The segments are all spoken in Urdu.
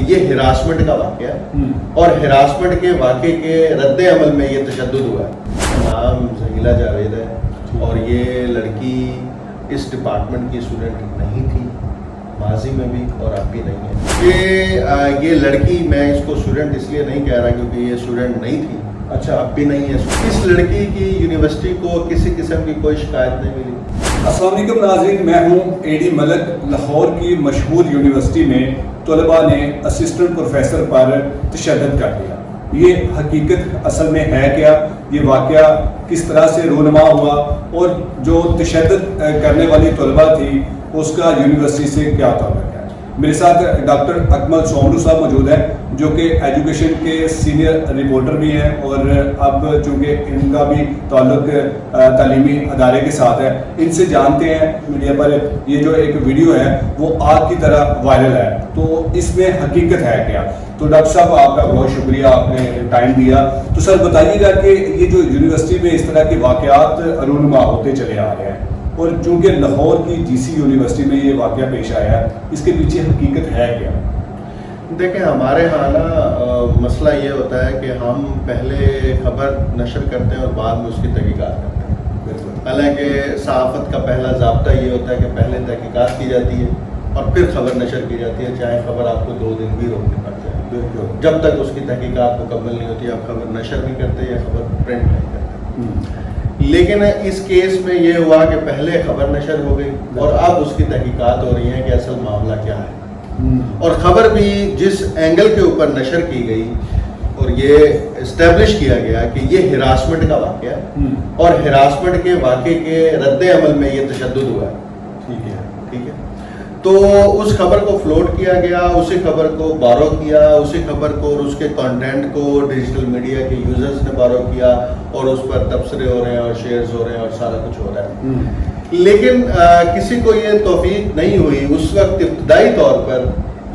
یہ ہراسمنٹ کا واقعہ ہے اور ہراسمنٹ کے واقعے کے رد عمل میں یہ تشدد ہوا ہے. نام زہیلہ جاوید ہے اور یہ لڑکی اس ڈپارٹمنٹ کی اسٹوڈنٹ نہیں تھی ماضی میں بھی اور اب بھی نہیں ہے. کہ یہ لڑکی میں اس کو اسٹوڈنٹ اس لیے نہیں کہہ رہا کیونکہ یہ اسٹوڈنٹ نہیں تھی. اچھا اب بھی نہیں ہے. اس لڑکی کی یونیورسٹی کو کسی قسم کی کوئی شکایت نہیں ملی. السلام علیکم ناظرین، میں ہوں اے ڈی ملک. لاہور کی مشہور یونیورسٹی میں طلباء نے اسسٹنٹ پروفیسر پر تشدد کر دیا. یہ حقیقت اصل میں ہے کیا؟ یہ واقعہ کس طرح سے رونما ہوا اور جو تشدد کرنے والی طلباء تھی اس کا یونیورسٹی سے کیا تعلق ہے؟ میرے ساتھ ڈاکٹر اکمل سومرو صاحب موجود ہیں جو کہ ایجوکیشن کے سینئر رپورٹر بھی ہیں اور اب چونکہ ان کا بھی تعلق تعلیمی ادارے کے ساتھ ہے. ان سے جانتے ہیں میڈیا پر یہ جو ایک ویڈیو ہے وہ آگ کی طرح وائرل ہے، تو اس میں حقیقت ہے کیا؟ تو ڈاکٹر صاحب آپ کا بہت شکریہ، آپ نے ٹائم دیا. تو سر بتائیے گا کہ یہ جو یونیورسٹی میں اس طرح کے واقعات رونما ہوتے چلے آ رہے ہیں اور چونکہ لاہور کی جی سی یونیورسٹی میں یہ واقعہ پیش آیا ہے، اس کے پیچھے حقیقت ہے کیا؟ دیکھیں ہمارے ہاں نا مسئلہ یہ ہوتا ہے کہ ہم پہلے خبر نشر کرتے ہیں اور بعد میں اس کی تحقیقات کرتے ہیں. حالانکہ صحافت کا پہلا ضابطہ یہ ہوتا ہے کہ پہلے تحقیقات کی جاتی ہے اور پھر خبر نشر کی جاتی ہے، چاہے خبر آپ کو 2 دن بھی روکنی پڑ جائے. جب تک اس کی تحقیقات مکمل نہیں ہوتی آپ خبر نشر نہیں کرتے یا خبر پرنٹ نہیں کرتے. لیکن اس کیس میں یہ ہوا کہ پہلے خبر نشر ہو گئی اور اب اس کی تحقیقات ہو رہی ہیں کہ اصل معاملہ کیا ہے. اور خبر بھی جس اینگل کے اوپر نشر کی گئی اور یہ اسٹیبلش کیا گیا کہ یہ ہراسمنٹ کا واقعہ ہے اور ہراسمنٹ کے واقعے کے رد عمل میں یہ تشدد ہوا ہے. ٹھیک ہے. تو اس خبر کو فلوٹ کیا گیا، اسی خبر کو بارو کیا، اسی خبر کو اور اس کے کنٹینٹ کو ڈیجیٹل میڈیا کے یوزرز نے بارو کیا اور اس پر تبصرے ہو رہے ہیں اور شیئرز ہو رہے ہیں اور سارا کچھ ہو رہا ہے. لیکن کسی کو یہ توفیق نہیں ہوئی اس وقت ابتدائی طور پر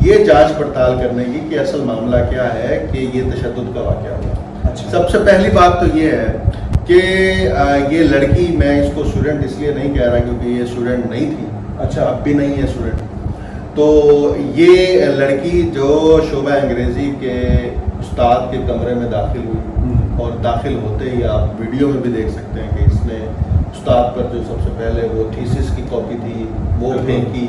یہ جانچ پڑتال کرنے کی کہ اصل معاملہ کیا ہے کہ یہ تشدد کا واقعہ ہوا. سب سے پہلی بات تو یہ ہے کہ یہ لڑکی میں اس کو اسٹوڈنٹ اس لیے نہیں کہہ رہا کیونکہ یہ اسٹوڈنٹ نہیں تھی. اچھا اب بھی نہیں ہے اسٹوڈنٹ. تو یہ لڑکی جو شعبہ انگریزی کے استاد کے کمرے میں داخل ہوئی اور داخل ہوتے ہی آپ ویڈیو میں بھی دیکھ سکتے ہیں کہ اس نے استاد پر جو سب سے پہلے وہ تھیسس کی کاپی تھی وہ پھینکی.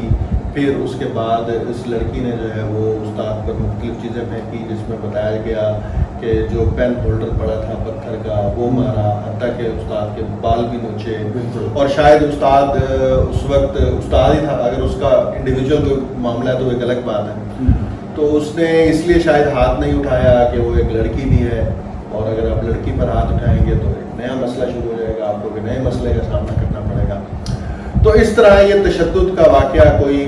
پھر اس کے بعد اس لڑکی نے جو ہے وہ استاد پر مختلف چیزیں پھینکی جس میں بتایا گیا کہ جو پین ہولڈر پڑا تھا پتھر کا وہ مارا، حتیٰ کہ استاد کے بال بھی نوچے. اور شاید استاد اس وقت استاد ہی تھا، اگر اس کا انڈیویجول کوئی معاملہ ہے تو ایک الگ بات ہے. تو اس نے اس لیے شاید ہاتھ نہیں اٹھایا کہ وہ ایک لڑکی بھی ہے اور اگر آپ لڑکی پر ہاتھ اٹھائیں گے تو ایک نیا مسئلہ شروع ہو جائے گا، آپ کو ایک نئے مسئلے کا سامنا کرنا پڑے گا. تو اس طرح یہ تشدد کا واقعہ کوئی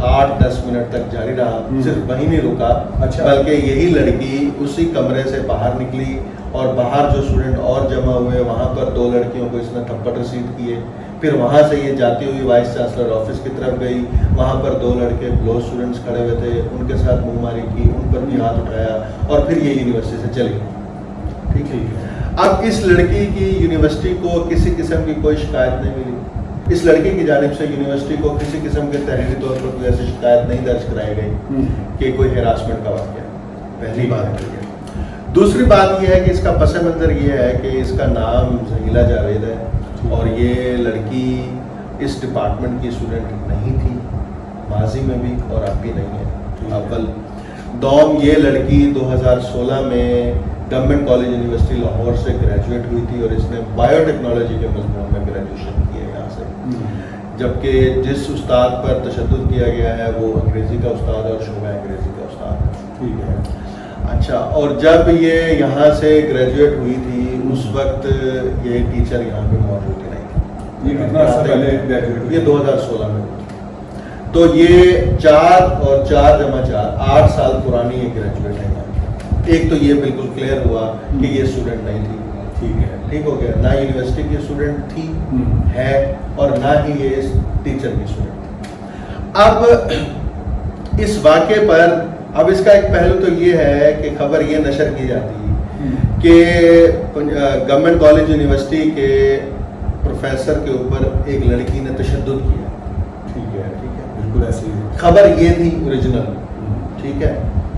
8-10 منٹ تک جاری رہا. صرف وہیں نہیں رکا بلکہ یہی لڑکی اسی کمرے سے باہر نکلی اور باہر جو اسٹوڈنٹ اور جمع ہوئے وہاں پر 2 لڑکیوں کو اس نے تھپڑ رسید کیے. پھر وہاں سے یہ جاتی ہوئی وائس چانسلر آفس کی طرف گئی، وہاں پر 2 لڑکے بلو اسٹوڈنٹس کھڑے ہوئے تھے، ان کے ساتھ منہ ماری کی، ان پر بھی ہاتھ اٹھایا اور پھر یہ یونیورسٹی سے چلی گئی. ٹھیک ہے. اب اس لڑکی کی یونیورسٹی کو کسی قسم کی کوئی شکایت نہیں ملی. اس لڑکی کی جانب سے یونیورسٹی کو کسی قسم کے تحریری طور پر کوئی ایسی شکایت نہیں درج کرائی گئی کہ کوئی ہراسمنٹ کا واقعہ. پہلی بات یہ ہے. دوسری بات یہ ہے کہ اس کا پس منظر یہ ہے کہ اس کا نام زہیلہ جاوید ہے اور یہ لڑکی اس ڈپارٹمنٹ کی اسٹوڈنٹ نہیں تھی ماضی میں بھی اور اب بھی نہیں ہے. اول دوم یہ لڑکی 2016 میں گورنمنٹ کالج یونیورسٹی لاہور سے گریجویٹ ہوئی تھی اور اس نے بایو ٹیکنالوجی کے مضمون میں گریجویشن کی ہے یہاں سے. جبکہ جس استاد پر تشدد کیا گیا ہے وہ انگریزی کا استاد ہے اور شعبہ انگریزی کا استاد ہے. ٹھیک ہے. اچھا. اور جب یہ یہاں سے گریجویٹ ہوئی تھی اس وقت یہ ٹیچر یہاں پہ موجود ہی نہیں تھی. یہ کتنا عرصہ پہلے گریجویٹ ہوئی؟ یہ 2016 میں. تو یہ 4 اور 4 جمع 4 8 سال پرانی یہ گریجویٹ ہے. ایک تو یہ بالکل کلیئر ہوا کہ یہ اسٹوڈنٹ نہیں تھی. ٹھیک ہے. ٹھیک ہو گیا. نہ یونیورسٹی کی اسٹوڈنٹ تھی ہے اور نہ ہی یہ ٹیچر کی اسٹوڈنٹ تھی. اب اس واقعے پر اب اس کا ایک پہلو تو یہ ہے کہ خبر یہ نشر کی جاتی ہے کہ گورنمنٹ کالج یونیورسٹی کے پروفیسر کے اوپر ایک لڑکی نے تشدد کیا. ٹھیک ہے. ٹھیک ہے. بالکل ایسی خبر یہ تھی اوریجنل. ٹھیک ہے.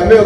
MA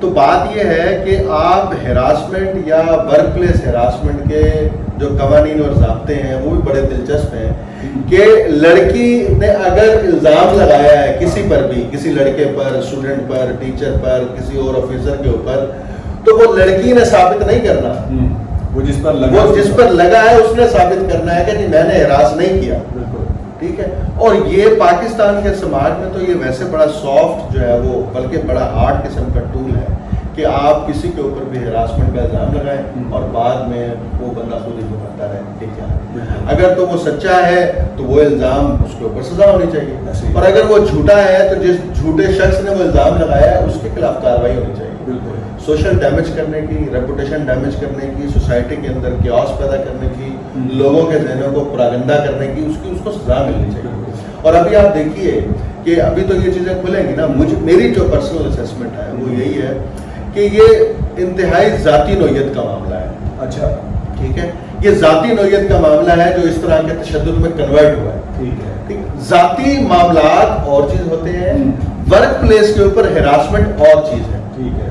تو بات یہ ہے کہ آپ ہراسمنٹ یا ورک پلیس ہراسمنٹ کے جو قوانین اور ضابطے ہیں وہ بھی بڑے دلچسپ ہیں کہ لڑکی نے اگر الزام لگایا ہے کسی پر بھی، کسی لڑکے پر، اسٹوڈنٹ پر، ٹیچر پر، کسی اور آفیسر کے اوپر، تو وہ لڑکی نے ثابت نہیں کرنا، وہ جس پر لگا ہے اس نے ثابت کرنا ہے کہ نہیں میں نے ہراس نہیں کیا. ٹھیک ہے. اور یہ پاکستان کے سماج میں تو یہ ویسے بڑا سافٹ جو ہے وہ بلکہ بڑا ہارڈ قسم کا ٹول ہے کہ آپ کسی کے اوپر بھی ہراسمنٹ کا الزام لگائیں اور بعد میں وہ بندہ خود ہی بتاتا رہے کہ کیا ہے. اگر تو وہ سچا ہے تو وہ الزام اس کے اوپر سزا ہونی چاہیے، اور اگر وہ جھوٹا ہے تو جس جھوٹے شخص نے وہ الزام لگایا ہے اس کے خلاف کارروائی ہونی چاہیے. سوشل ڈیمیج کرنے کی، ریپوٹیشن ڈیمیج کرنے کی، سوسائٹی کے اندر کیوس پیدا کرنے کی، لوگوں کے ذہنوں کو پراگندہ کرنے کی، اس کو سزا ملنی چاہیے. اور ابھی آپ دیکھیے کہ ابھی تو یہ چیزیں کھلیں گی نا. میری جو پرسنل اسیسمنٹ ہے وہ یہی ہے کہ یہ انتہائی ذاتی نوعیت کا معاملہ ہے. اچھا ٹھیک ہے. یہ ذاتی نوعیت کا معاملہ ہے جو اس طرح کے تشدد میں کنورٹ ہوا ہے. ٹھیک ہے. ذاتی معاملات اور چیز ہوتے ہیں، ورک پلیس کے اوپر ہراسمنٹ اور چیز ہے.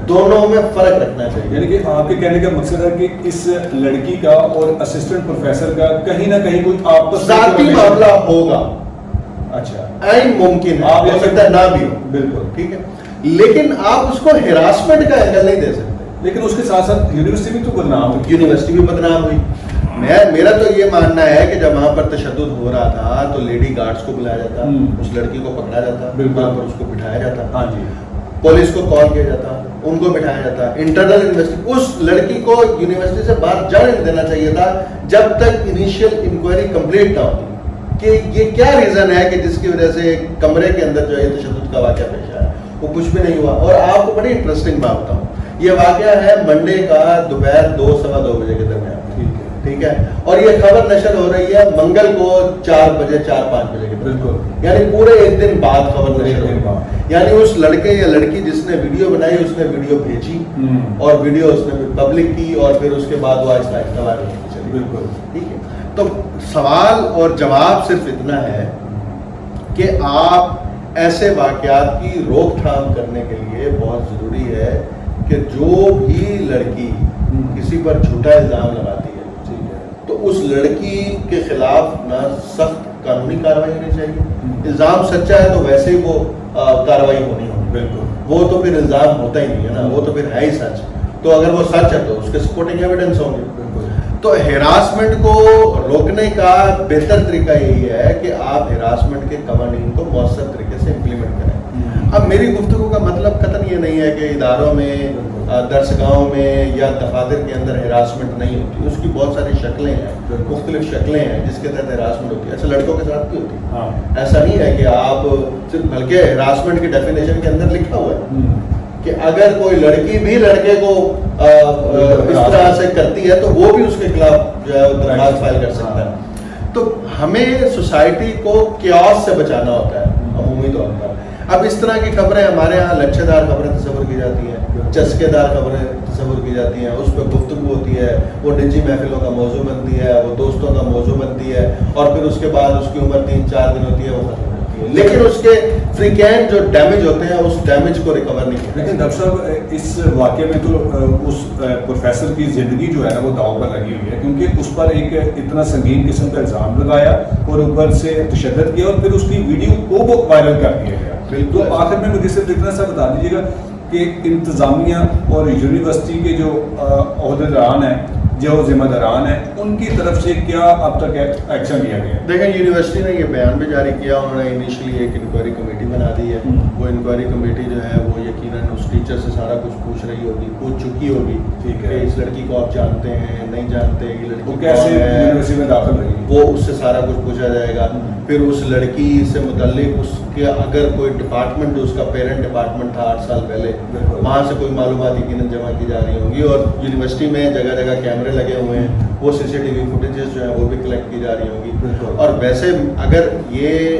دونوں میں فرق رکھنا چاہیے. یعنی کہ آپ کے کہنے کا مقصد ہے کہ اس لڑکی کا اور اسسٹنٹ پروفیسر کا کہیں نہ کہیں کوئی آپس ذاتی معاملہ ہوگا. اچھا عین ممکن ہے، ہو سکتا ہے نہ بھی ہو. بالکل ٹھیک ہے. لیکن آپ اس کو ہراسمنٹ کا اینگل نہیں دے سکتے. لیکن اس کے ساتھ ساتھ یونیورسٹی بھی تو بدنام ہوئی. یونیورسٹی بھی بدنام ہوئی. میرا تو یہ ماننا ہے کہ جب وہاں پر تشدد ہو رہا تھا تو لیڈی گارڈز کو بلایا جاتا، اس لڑکی کو پکڑا جاتا، وہاں پر اس کو بٹھایا جاتا. ہاں جی. پولیس کو کال کیا جاتا، ان کو بٹھایا جاتا. انٹرنل انویسٹیگیشن، اس لڑکی کو یونیورسٹی سے باہر جانے نہیں دینا چاہیے تھا جب تک انیشیل انکوائری کمپلیٹ نہ ہوتی کہ یہ کیا ریزن ہے کہ جس کی وجہ سے کمرے کے اندر جو ہے تشدد کا واقعہ پیش آیا. وہ کچھ بھی نہیں ہوا. اور آپ کو بڑی انٹرسٹنگ بات بتاؤں، یہ واقعہ ہے منڈے کا دوپہر 2 سوا 2 بجے کے درمیان. ٹھیک ہے. اور یہ خبر نشر ہو رہی ہے منگل کو 4 بجے 4-5 بجے کے درمیان، یعنی پورے ایک دن بعد خبر نشر ہو رہی ہے. یعنی اس لڑکے یا لڑکی جس نے ویڈیو بنائی اس نے ویڈیو بھیجی اور ویڈیو اس نے پبلک کی اور پھر اس کے بعد وہ آہستہ آہستہ وائرل ہوتی چلی. بالکل ٹھیک ہے. تو سوال اور جواب صرف اتنا ہے کہ آپ ایسے واقعات کی روک تھام کرنے کے لیے بہت ضروری ہے کہ جو بھی لڑکی کسی پر جھوٹا الزام لگاتی ہے تو اس لڑکی کے خلاف نہ سخت قانونی کارروائی ہونی چاہیے. الزام سچا ہے تو ویسے ہی وہ کارروائی ہونی ہوگی. بالکل. وہ تو پھر الزام ہوتا ہی نہیں ہے نا، وہ تو پھر ہے ہی سچ. تو اگر وہ سچ ہے تو اس کے سپورٹنگ ایویڈنس ہوں گے. تو ہراسمنٹ کو روکنے کا بہتر طریقہ یہی ہے کہ آپ ہراسمنٹ کے قوانین کو مؤثر طریقے سے امپلیمنٹ کریں. اب میری گفتگو کا مطلب قطعاً یہ نہیں ہے کہ اداروں میں، درسگاہوں میں یا دفاتر کے اندر ہراسمنٹ نہیں ہوتی. اس کی بہت ساری شکلیں ہیں، مختلف شکلیں ہیں جس کے تحت ہراسمنٹ ہوتی ہے. ایسے لڑکوں کے ساتھ بھی ہوتی ہے. ایسا نہیں ہے کہ آپ صرف، بلکہ ہراسمنٹ کی ڈیفینیشن کے اندر لکھا ہوا ہے کہ اگر کوئی لڑکی بھی لڑکے کو اس طرح سے کرتی ہے تو وہ بھی اس کے خلاف جو ہے درخواست فائل کر سکتا ہے. تو ہمیں سوسائٹی کو کیوس سے بچانا ہوتا ہے عمومی طور پر. اب اس طرح کی خبریں ہمارے ہاں لچھے دار خبریں تصور کی جاتی ہیں، چسکے دار خبریں تصور کی جاتی ہیں، اس پہ گفتگو ہوتی ہے، وہ نجی محفلوں کا موضوع بنتی ہے، وہ دوستوں کا موضوع بنتی ہے، اور پھر اس کے بعد اس کی عمر 3-4 دن ہوتی ہے، وہ ختم ہوتی ہے. لیکن اس کے فریکوینٹ جو ڈیمیج ہوتے ہیں اس ڈیمیج کو ریکور نہیں کرتے. لیکن ڈاکٹر صاحب اس واقعے میں تو اس پروفیسر کی زندگی جو ہے نا وہ داؤ پر لگی ہوئی ہے، کیونکہ اس پر ایک اتنا سنگین قسم کا الزام لگایا اور اوپر سے تشدد کیا اور پھر اس کی ویڈیو کو وائرل کر دیا گیا. تو آخر میں مجھے صرف اتنا سا بتا دیجیے گا کہ انتظامیہ اور یونیورسٹی کے جو عہدیداران ہیں، جو ذمہ داران ہیں، ان کی طرف سے کیا اب تک ایکشن لیا گیا؟ دیکھیں یونیورسٹی نے یہ بیان بھی جاری کیا، انہوں نے انیشلی ایک انکوائری کمیٹی بنا دی ہے. وہ انکوائری کمیٹی جو ہے وہ یقیناً اس ٹیچر سے سارا کچھ پوچھ رہی ہوگی، پوچھ چکی ہوگی. ٹھیک ہے. اس لڑکی کو آپ جانتے ہیں نہیں جانتے، یہ لڑکی کیسے یونیورسٹی میں داخل رہی، وہ اس سے سارا کچھ پوچھا جائے گا. پھر اس لڑکی سے متعلق اس کے اگر کوئی ڈپارٹمنٹ جو اس کا پیرنٹ ڈپارٹمنٹ تھا 8 سال پہلے، وہاں سے کوئی معلومات یقیناً جمع کی جا رہی ہوں گی. اور یونیورسٹی میں جگہ جگہ کیمرے لگے ہوئے ہیں، وہ CCTV فوٹیجز جو ہیں وہ بھی کلیکٹ کی جا رہی ہوں گی. اور ویسے اگر یہ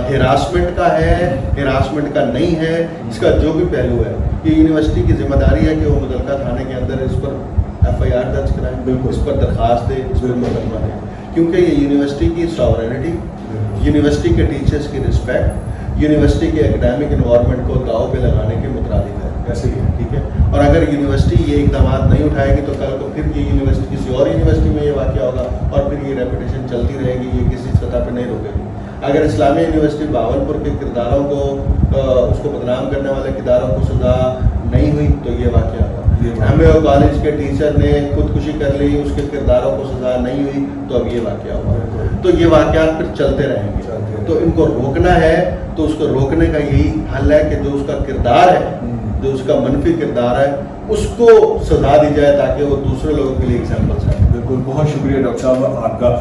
ہراسمنٹ کا ہے، ہراسمنٹ کا نہیں ہے، اس کا جو بھی پہلو ہے، یہ یونیورسٹی کی ذمہ داری ہے کہ وہ متعلقہ تھانے کے اندر اس پر FIR درج کرائیں، اس پر درخواست دے، اس پر مقدمہ دے. کیونکہ یہ یونیورسٹی کی ساورینٹی، یونیورسٹی کے ٹیچرز کی رسپیکٹ، یونیورسٹی کے اکیڈیمک انوائرمنٹ کو داؤ پہ لگانے کے مترادف ہے. ایسے ہی ہے. ٹھیک ہے. اور اگر یونیورسٹی یہ اقدامات نہیں اٹھائے گی تو کل کو پھر یہ یونیورسٹی کسی اور یونیورسٹی میں یہ واقعہ ہوگا اور پھر یہ ریپوٹیشن چلتی رہے گی, یہ کسی سطح پہ نہیں رکے گی. اگر اسلامیہ یونیورسٹی بہاولپور کے کرداروں کو اس کو بدنام کرنے والے کرداروں کو سزا نہیں ہوئی تو یہ واقعہ ہوگا. ایم اے او کالج کے ٹیچر نے خودکشی کر لی, اس کے کرداروں کو سزا نہیں ہوئی تو اب یہ واقعہ ہوگا. تو یہ واقعات پھر چلتے رہیں گے. تو ان کو روکنا ہے تو اس کو روکنے کا یہی حل ہے کہ جو اس کا کردار ہے, جو اس کا منفی کردار ہے, اس کو سزا دی جائے تاکہ وہ دوسرے لوگوں کے لیے ایگزامپلس ہے. بالکل, بہت شکریہ ڈاکٹر صاحب آپ کا.